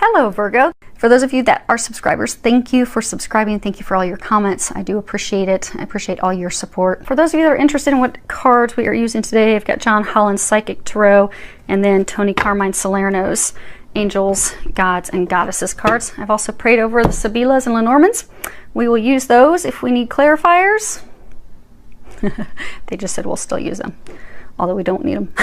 Hello, Virgo. For those of you that are subscribers, thank you for subscribing. Thank you for all your comments. I do appreciate it. I appreciate all your support. For those of you that are interested in what cards we are using today, I've got John Holland's Psychic Tarot and then Tony Carmine Salerno's Angels, Gods, and Goddesses cards. I've also prayed over the Sibylas and Lenormands. We will use those if we need clarifiers. They just said we'll still use them, although we don't need them.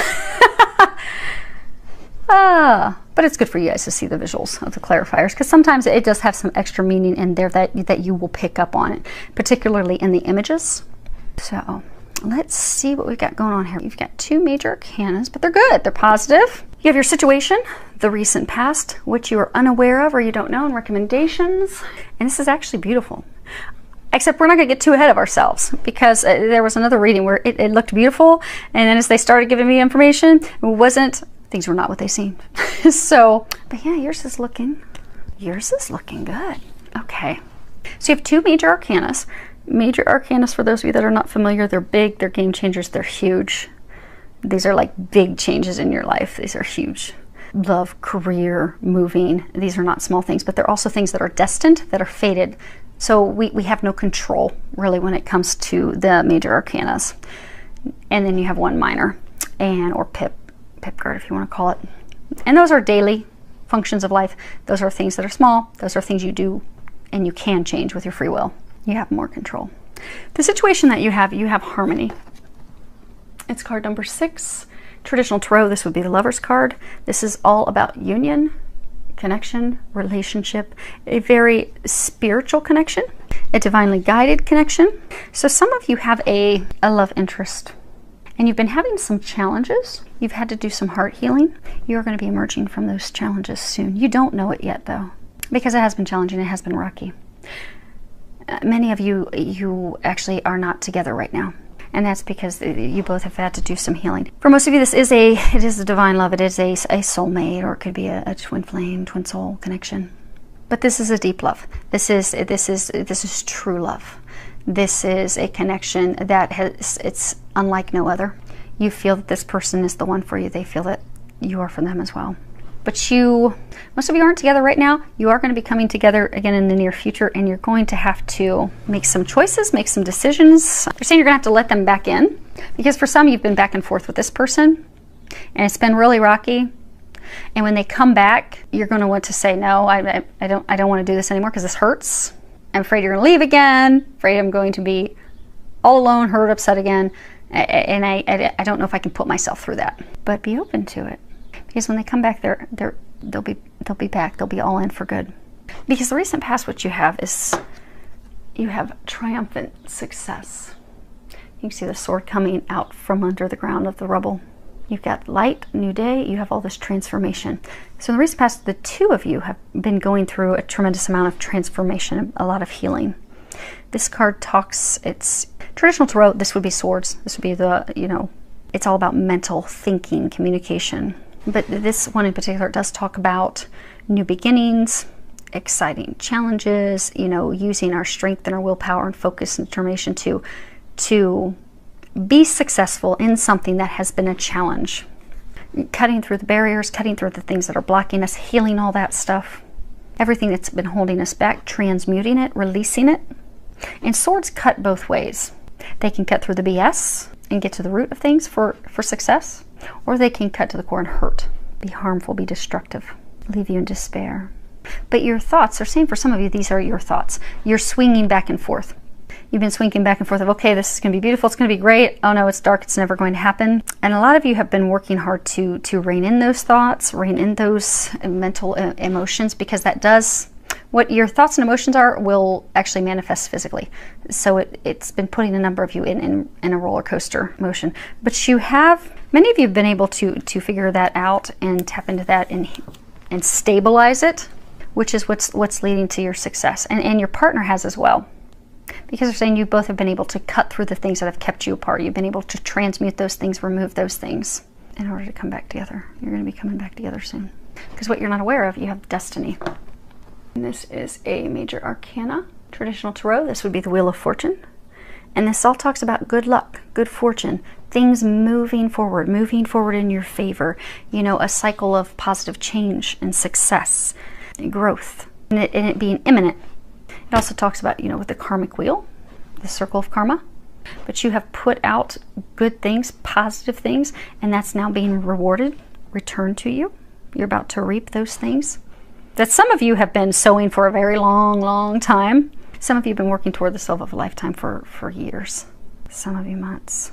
But it's good for you guys to see the visuals of the clarifiers, because sometimes it does have some extra meaning in there that you will pick up on it, particularly in the images. So let's see what we've got going on here. You've got two major arcanas, but they're good. They're positive. You have your situation, the recent past, which you are unaware of or you don't know, and recommendations. And this is actually beautiful. Except we're not going to get too ahead of ourselves, because there was another reading where it looked beautiful, and then as they started giving me information, things were not what they seemed. So, but yeah, yours is looking good. Okay. So you have two major arcanas. Major arcanas, for those of you that are not familiar, they're big, they're game changers, they're huge. These are like big changes in your life. These are huge. Love, career, moving. These are not small things, but they're also things that are destined, that are fated. So we have no control, really, when it comes to the major arcanas. And then you have one minor, or pip card, if you want to call it. And those are daily functions of life. Those are things that are small. Those are things you do and you can change with your free will. You have more control. The situation that you have harmony. It's card number 6. Traditional tarot, this would be the Lover's card. This is all about union, connection, relationship, a very spiritual connection, a divinely guided connection. So some of you have a love interest, and you've been having some challenges. You've had to do some heart healing. You're going to be emerging from those challenges soon. You don't know it yet, though, because it has been challenging. It has been rocky. Many of you actually are not together right now, and that's because you both have had to do some healing. For most of you, it is a divine love. It is a soulmate, or it could be a twin flame, twin soul connection. But this is a deep love. This is true love. This is a connection that it's unlike no other. You feel that this person is the one for you. They feel that you are for them as well. But most of you aren't together right now. You are going to be coming together again in the near future, and you're going to have to make some choices, make some decisions. They're saying you're going to have to let them back in, because for some, you've been back and forth with this person, and it's been really rocky. And when they come back, you're going to want to say, no, I don't want to do this anymore, because this hurts. I'm afraid you're going to leave again. Afraid I'm going to be all alone, hurt, upset again. And I don't know if I can put myself through that. But be open to it, because when they come back, they'll be back. They'll be all in for good. Because the recent past, what you have is you have triumphant success. You can see the sword coming out from under the ground of the rubble. You've got light, new day. You have all this transformation. So in the recent past, the two of you have been going through a tremendous amount of transformation, a lot of healing. This card talks, it's traditional tarot. This would be swords. This would be it's all about mental thinking, communication. But this one in particular does talk about new beginnings, exciting challenges, using our strength and our willpower and focus and determination to be successful in something that has been a challenge. Cutting through the barriers, cutting through the things that are blocking us, healing all that stuff. Everything that's been holding us back, transmuting it, releasing it. And swords cut both ways. They can cut through the BS and get to the root of things for success, or they can cut to the core and hurt, be harmful, be destructive, leave you in despair. But your thoughts are saying, for some of you, these are your thoughts. You're swinging back and forth. You've been swinging back and forth of, okay, this is going to be beautiful, it's going to be great. Oh no, it's dark, it's never going to happen. And a lot of you have been working hard to rein in those thoughts, rein in those mental emotions, because that does, what your thoughts and emotions are will actually manifest physically. So it's been putting a number of you in a roller coaster motion. But many of you have been able to figure that out and tap into that and stabilize it, which is what's leading to your success. And your partner has as well. Because they're saying you both have been able to cut through the things that have kept you apart. You've been able to transmute those things, remove those things in order to come back together. You're going to be coming back together soon. Because what you're not aware of, you have destiny. And this is a major arcana, traditional tarot. This would be the Wheel of Fortune. And this all talks about good luck, good fortune, things moving forward in your favor. A cycle of positive change and success. growth and it being imminent. It also talks about, you know, with the karmic wheel, the circle of karma. But you have put out good things, positive things, and that's now being rewarded, returned to you. You're about to reap those things that some of you have been sowing for a very long, long time. Some of you have been working toward this love of a lifetime for years. Some of you months.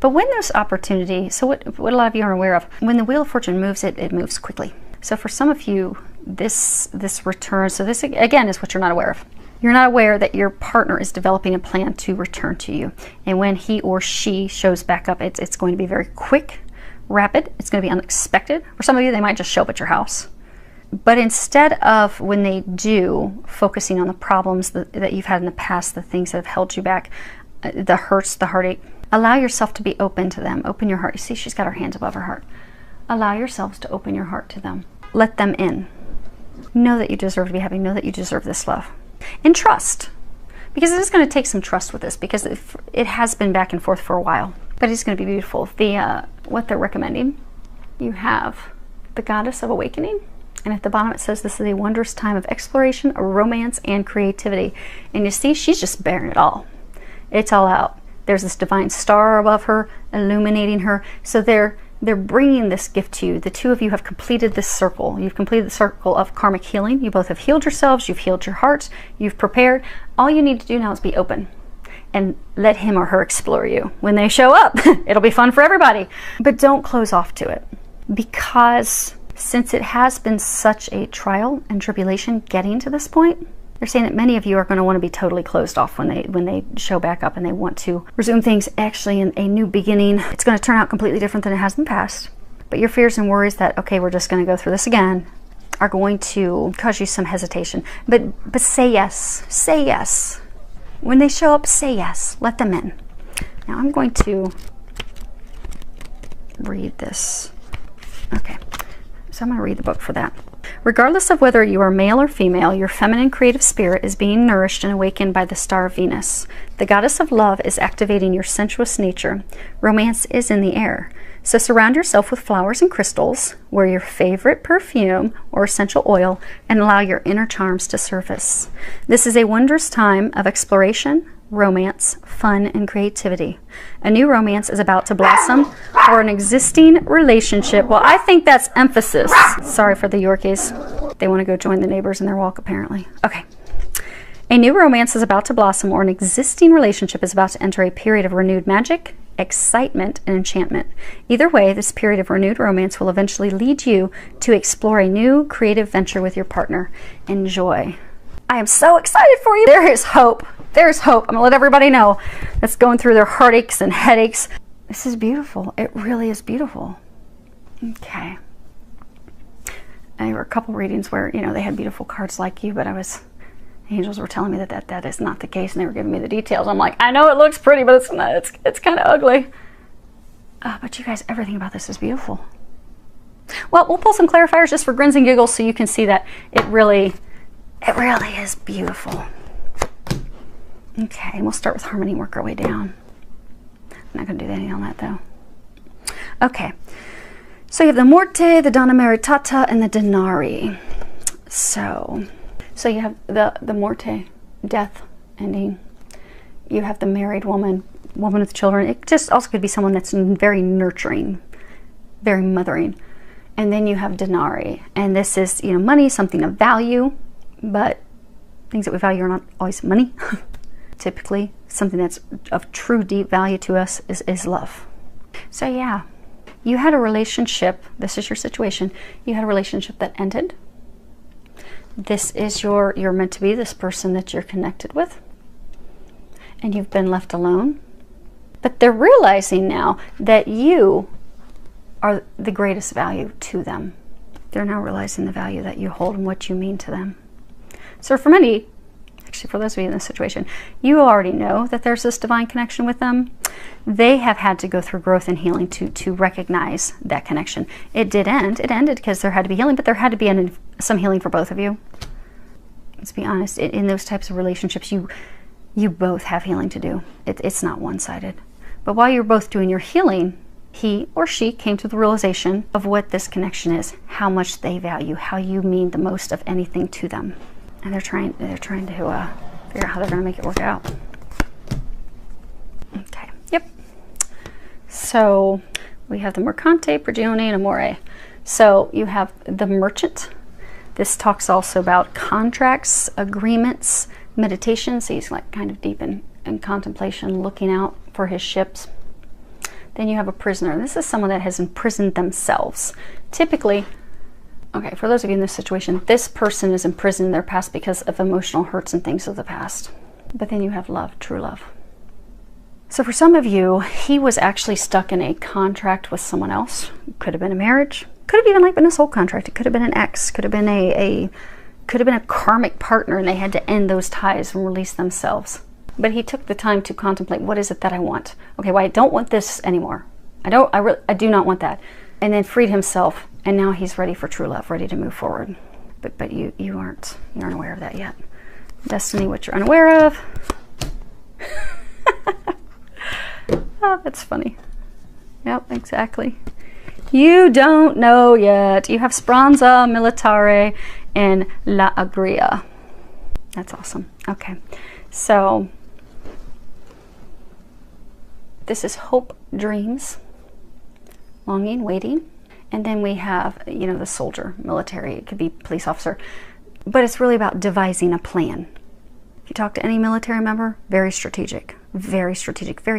But when those opportunities, so what a lot of you are aware of, when the Wheel of Fortune moves, it moves quickly. So for some of you, this return, so this again is what you're not aware of. You're not aware that your partner is developing a plan to return to you. And when he or she shows back up, it's going to be very quick, rapid. It's going to be unexpected. For some of you, they might just show up at your house. But instead of, when they do, focusing on the problems that you've had in the past, the things that have held you back, the hurts, the heartache, allow yourself to be open to them. Open your heart. You see, she's got her hands above her heart. Allow yourselves to open your heart to them. Let them in. Know that you deserve to be happy. Know that you deserve this love. And trust, because it is going to take some trust with this, because it has been back and forth for a while, but it's going to be beautiful. What they're recommending, you have the Goddess of Awakening, and at the bottom it says this is a wondrous time of exploration, romance, and creativity. And you see, she's just bearing it all. It's all out. There's this divine star above her, illuminating her. So they're bringing this gift to you. The two of you have completed this circle. You've completed the circle of karmic healing. You both have healed yourselves. You've healed your hearts. You've prepared. All you need to do now is be open and let him or her explore you. When they show up, it'll be fun for everybody. But don't close off to it, because since it has been such a trial and tribulation getting to this point, they're saying that many of you are going to want to be totally closed off when they show back up and they want to resume things actually in a new beginning. It's going to turn out completely different than it has in the past. But your fears and worries that, okay, we're just going to go through this again, are going to cause you some hesitation. But say yes. Say yes. When they show up, say yes. Let them in. Now I'm going to read this. Okay. So I'm going to read the book for that. Regardless of whether you are male or female, your feminine creative spirit is being nourished and awakened by the star of Venus. The goddess of love is activating your sensuous nature. Romance is in the air. So surround yourself with flowers and crystals, wear your favorite perfume or essential oil, and allow your inner charms to surface. This is a wondrous time of exploration, romance, fun, and creativity. A new romance is about to blossom, or an existing relationship. Well, I think that's emphasis. Sorry for the Yorkies. They want to go join the neighbors in their walk, apparently. Okay. A new romance is about to blossom, or an existing relationship is about to enter a period of renewed magic, excitement, and enchantment. Either way, this period of renewed romance will eventually lead you to explore a new creative venture with your partner. Enjoy. I am so excited for you. There is hope. There's hope. I'm going to let everybody know that's going through their heartaches and headaches. This is beautiful. It really is beautiful. Okay. There were a couple readings where, you know, they had beautiful cards like you, but angels were telling me that is not the case, and they were giving me the details. I'm like, I know it looks pretty, but it's not. It's kind of ugly. But you guys, everything about this is beautiful. Well, we'll pull some clarifiers just for grins and giggles so you can see that it really is beautiful. Okay, and we'll start with harmony and work our way down. I'm not going to do anything on that, though. Okay, so you have the Morte, the Donna Maritata, and the Denari. So you have the Morte, death, ending. You have the married woman with children. It just also could be someone that's very nurturing, very mothering. And then you have Denari, and this is, you know, money, something of value, but things that we value are not always money. Typically, something that's of true deep value to us is love. So yeah, you had a relationship. This is your situation. You had a relationship that ended. This is you're meant to be this person that you're connected with, and you've been left alone. But they're realizing now that you are the greatest value to them. They're now realizing the value that you hold and what you mean to them. So for many, actually for those of you in this situation, you already know that there's this divine connection with them. They have had to go through growth and healing to recognize that connection. It did end. It ended because there had to be healing, but there had to be some healing for both of you. Let's be honest, in those types of relationships, you both have healing to do. It's not one-sided. But while you're both doing your healing he or she came to the realization of what this connection is, how much they value, how you mean the most of anything to them. And they're trying to figure out how they're going to make it work out. Okay, yep. So we have the Mercante, Prigione, and Amore. So you have the Merchant. This talks also about contracts, agreements, meditation. So he's like kind of deep in contemplation, looking out for his ships. Then you have a Prisoner. This is someone that has imprisoned themselves. Typically, okay, for those of you in this situation, this person is imprisoned in their past because of emotional hurts and things of the past. But then you have love, true love. So for some of you, he was actually stuck in a contract with someone else. Could have been a marriage. Could have even like been a soul contract. It could have been an ex. Could have been a karmic partner, and they had to end those ties and release themselves. But he took the time to contemplate, what is it that I want? Okay, well, I don't want this anymore. I do not want that. And then freed himself, and now he's ready for true love, ready to move forward. But you aren't aware of that yet. Destiny, what you're unaware of. Oh, that's funny. Yep, exactly. You don't know yet. You have Speranza, Militare, and La Agria. That's awesome. Okay, so this is hope, dreams, longing, waiting. And then we have, you know, the soldier, military. It could be police officer. But it's really about devising a plan. If you talk to any military member, very strategic, very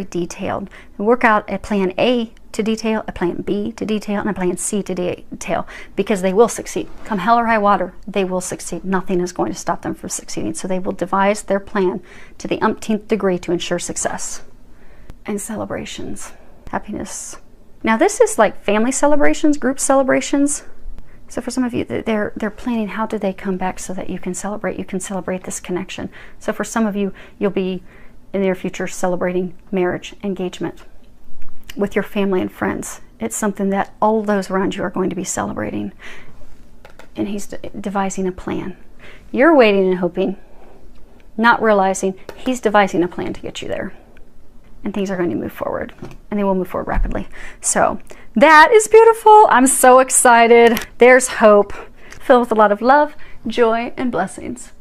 detailed. They work out a plan A to detail, a plan B to detail, and a plan C to detail, because they will succeed. Come hell or high water, they will succeed. Nothing is going to stop them from succeeding. So they will devise their plan to the umpteenth degree to ensure success. And celebrations, happiness. Now this is like family celebrations, group celebrations. So for some of you, they're planning how do they come back so that you can celebrate this connection. So for some of you, you'll be in the near future celebrating marriage, engagement with your family and friends. It's something that all those around you are going to be celebrating. And he's devising a plan. You're waiting and hoping, not realizing he's devising a plan to get you there. And things are going to move forward, and they will move forward rapidly. So that is beautiful. I'm so excited. There's hope, filled with a lot of love, joy, and blessings.